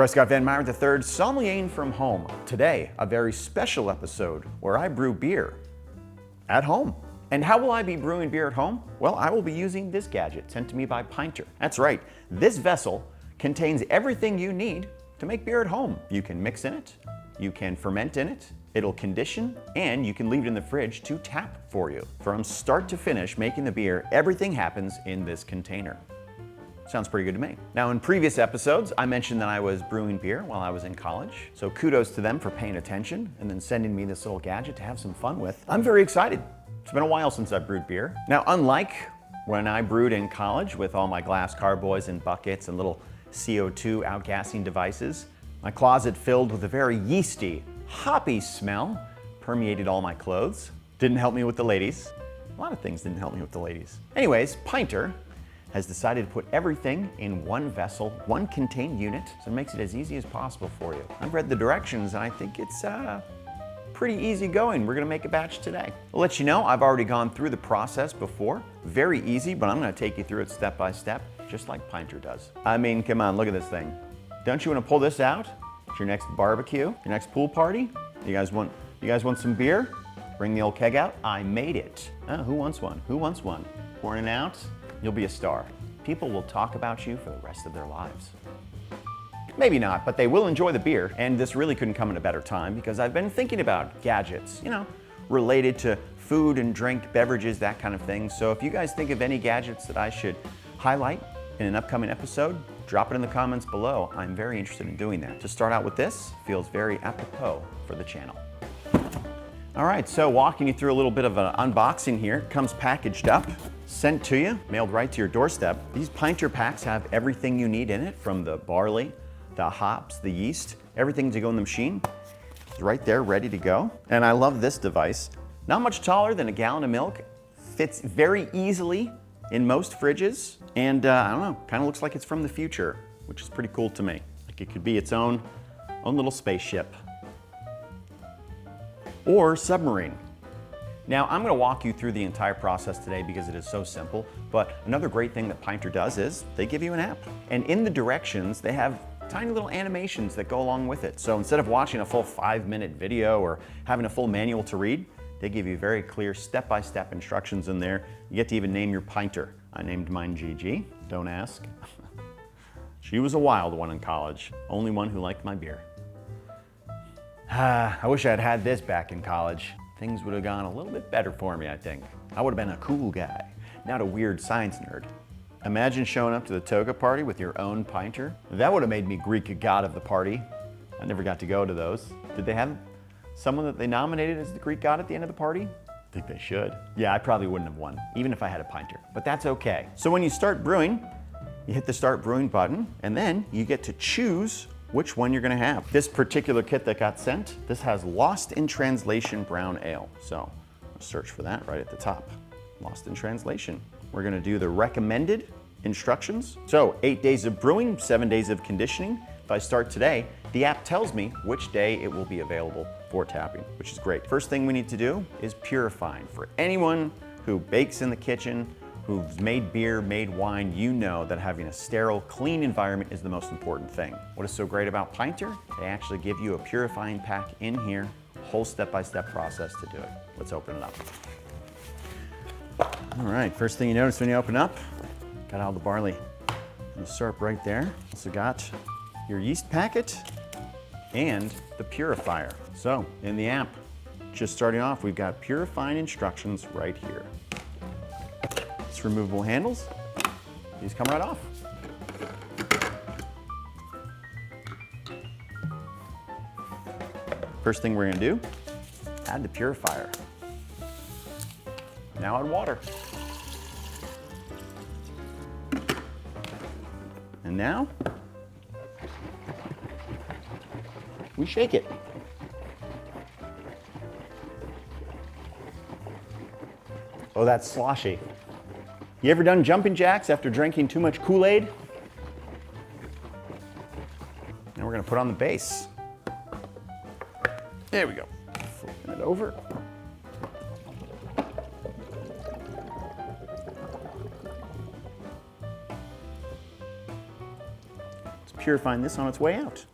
Prescott Vanmeyer III, sommelier from home. Today, a very special episode where I brew beer at home. And how will I be brewing beer at home? Well, I will be using this gadget sent to me by Pinter. That's right, this vessel contains everything you need to make beer at home. You can mix in it, you can ferment in it, it'll condition, and you can leave it in the fridge to tap for you. From start to finish, making the beer, everything happens in this container. Sounds pretty good to me. Now, in previous episodes, I mentioned that I was brewing beer while I was in college. So kudos to them for paying attention and then sending me this little gadget to have some fun with. I'm very excited. It's been a while since I've brewed beer. Now, unlike when I brewed in college with all my glass carboys and buckets and little CO2 outgassing devices, my closet filled with a very yeasty, hoppy smell permeated all my clothes. Didn't help me with the ladies. A lot of things didn't help me with the ladies. Anyways, Pinter has decided to put everything in one vessel, one contained unit, so it makes it as easy as possible for you. I've read the directions and I think it's pretty easy going. We're gonna make a batch today. I'll let you know, I've already gone through the process before. Very easy, but I'm gonna take you through it step by step, just like Pinter does. I mean, come on, look at this thing. Don't you wanna pull this out? It's your next barbecue, your next pool party. You guys want some beer? Bring the old keg out. I made it. Who wants one? Who wants one? Pouring it out. You'll be a star. People will talk about you for the rest of their lives. Maybe not, but they will enjoy the beer. And this really couldn't come at a better time because I've been thinking about gadgets, related to food and drink, beverages, that kind of thing. So if you guys think of any gadgets that I should highlight in an upcoming episode, drop it in the comments below. I'm very interested in doing that. To start out with this, feels very apropos for the channel. All right, so walking you through a little bit of an unboxing here. It comes packaged up, sent to you, mailed right to your doorstep. These Pinter packs have everything you need in it, from the barley, the hops, the yeast, everything to go in the machine. It's right there, ready to go. And I love this device. Not much taller than a gallon of milk, fits very easily in most fridges, and I don't know, kind of looks like it's from the future, which is pretty cool to me. Like it could be its own little spaceship. Or submarine. Now, I'm gonna walk you through the entire process today because it is so simple, but another great thing that Pinter does is they give you an app. And in the directions, they have tiny little animations that go along with it. So instead of watching a full 5-minute video or having a full manual to read, they give you very clear step-by-step instructions in there. You get to even name your Pinter. I named mine Gigi, don't ask. She was a wild one in college, only one who liked my beer. I wish I'd had this back in college. Things would have gone a little bit better for me, I think. I would have been a cool guy, not a weird science nerd. Imagine showing up to the toga party with your own Pinter. That would have made me Greek god of the party. I never got to go to those. Did they have someone that they nominated as the Greek god at the end of the party? I think they should. Yeah, I probably wouldn't have won, even if I had a Pinter, but that's okay. So when you start brewing, you hit the start brewing button, and then you get to choose which one you're gonna have. This particular kit that got sent, this has Lost in Translation Brown Ale. So I'll search for that right at the top. Lost in Translation. We're gonna do the recommended instructions. So 8 days of brewing, 7 days of conditioning. If I start today, the app tells me which day it will be available for tapping, which is great. First thing we need to do is purifying. For anyone who bakes in the kitchen, who's made beer, made wine, you know that having a sterile, clean environment is the most important thing. What is so great about Pinter? They actually give you a purifying pack in here, whole step-by-step process to do it. Let's open it up. All right, first thing you notice when you open up, got all the barley and the syrup right there. Also got your yeast packet and the purifier. So in the app, just starting off, we've got purifying instructions right here. It's removable handles. These come right off. First thing we're gonna do, add the purifier. Now add water. And now, we shake it. Oh, that's sloshy. You ever done jumping jacks after drinking too much Kool-Aid? Now we're gonna put on the base. There we go. Flipping it over. purifying this on its way out.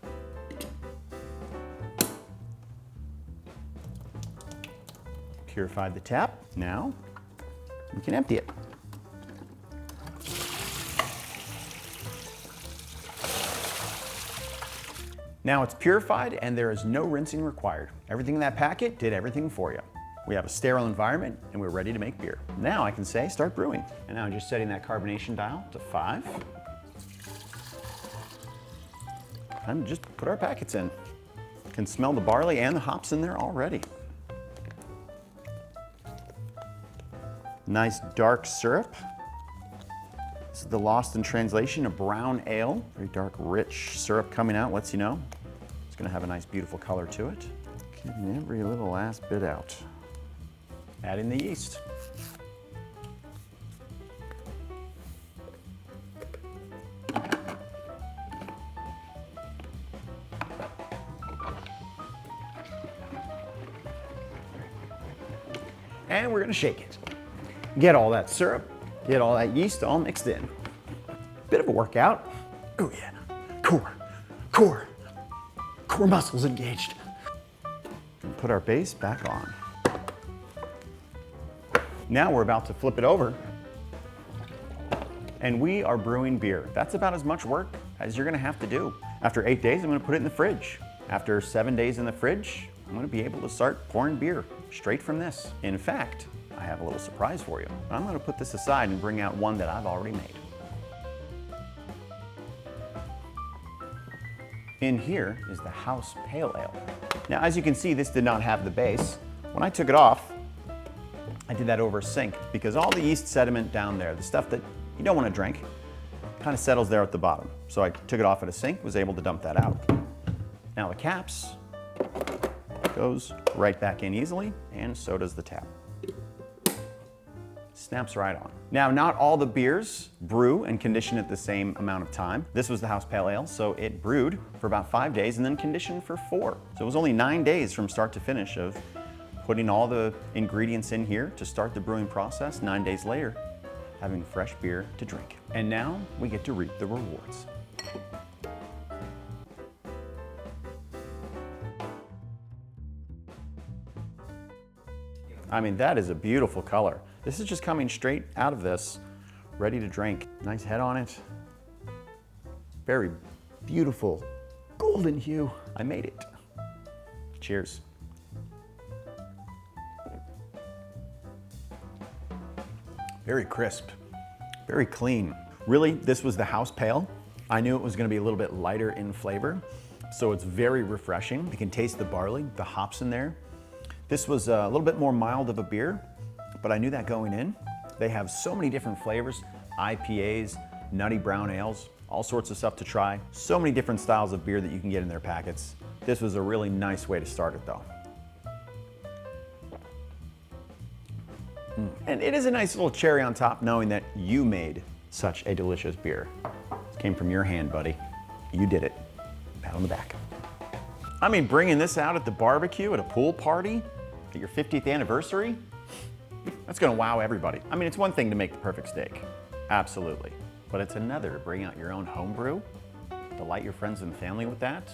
Purified the tap. Now we can empty it. Now it's purified and there is no rinsing required. Everything in that packet did everything for you. We have a sterile environment and we're ready to make beer. Now I can say start brewing. And now I'm just setting that carbonation dial to 5. Time to just put our packets in. You can smell the barley and the hops in there already. Nice dark syrup. This is the lost in translation, a brown ale. Very dark, rich syrup coming out, lets you know. It's gonna have a nice, beautiful color to it. Getting every little last bit out. Adding the yeast. And we're gonna shake it. Get all that syrup, get all that yeast all mixed in. Bit of a workout. Oh yeah, core muscles engaged. And put our base back on. Now we're about to flip it over and we are brewing beer. That's about as much work as you're gonna have to do. After 8 days, I'm gonna put it in the fridge. After 7 days in the fridge, I'm gonna be able to start pouring beer straight from this. In fact, I have a little surprise for you. I'm gonna put this aside and bring out one that I've already made. In here is the House Pale Ale. Now, as you can see, this did not have the base. When I took it off, I did that over a sink because all the yeast sediment down there, the stuff that you don't want to drink, kind of settles there at the bottom. So I took it off at a sink, was able to dump that out. Now the caps goes right back in easily, and so does the tap. Snaps right on. Now, not all the beers brew and condition at the same amount of time. This was the House Pale Ale, so it brewed for about 5 days and then conditioned for 4. So it was only 9 days from start to finish of putting all the ingredients in here to start the brewing process. 9 days later, having fresh beer to drink. And now we get to reap the rewards. I mean, that is a beautiful color. This is just coming straight out of this, ready to drink. Nice head on it. Very beautiful golden hue. I made it. Cheers. Very crisp, very clean. Really, this was the House Pale. I knew it was gonna be a little bit lighter in flavor, so it's very refreshing. You can taste the barley, the hops in there. This was a little bit more mild of a beer, but I knew that going in. They have so many different flavors, IPAs, nutty brown ales, all sorts of stuff to try. So many different styles of beer that you can get in their packets. This was a really nice way to start it though. And it is a nice little cherry on top knowing that you made such a delicious beer. It came from your hand, buddy. You did it. Pat on the back. I mean, bringing this out at the barbecue, at a pool party, at your 50th anniversary, that's gonna wow everybody. I mean, it's one thing to make the perfect steak, absolutely. But it's another to bring out your own home brew, delight your friends and family with that.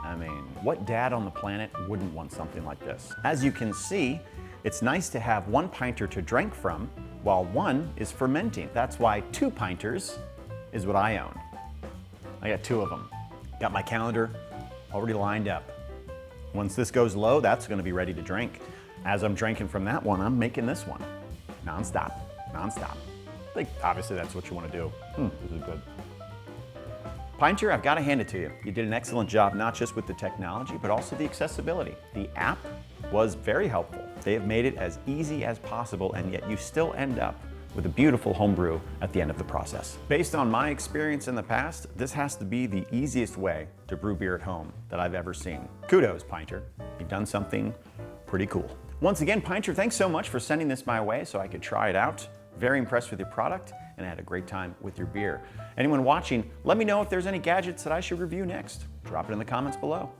I mean, what dad on the planet wouldn't want something like this? As you can see, it's nice to have 1 pinter to drink from while 1 is fermenting. That's why 2 pinters is what I own. I got 2 of them. Got my calendar already lined up. Once this goes low, that's gonna be ready to drink. As I'm drinking from that one, I'm making this one. Non-stop, non-stop. Like, obviously that's what you wanna do. This is good. Pinter, I've gotta hand it to you. You did an excellent job, not just with the technology, but also the accessibility. The app was very helpful. They have made it as easy as possible, and yet you still end up with a beautiful homebrew at the end of the process. Based on my experience in the past, this has to be the easiest way to brew beer at home that I've ever seen. Kudos, Pinter. You've done something pretty cool. Once again, Pinter, thanks so much for sending this my way so I could try it out. Very impressed with your product, and I had a great time with your beer. Anyone watching, let me know if there's any gadgets that I should review next. Drop it in the comments below.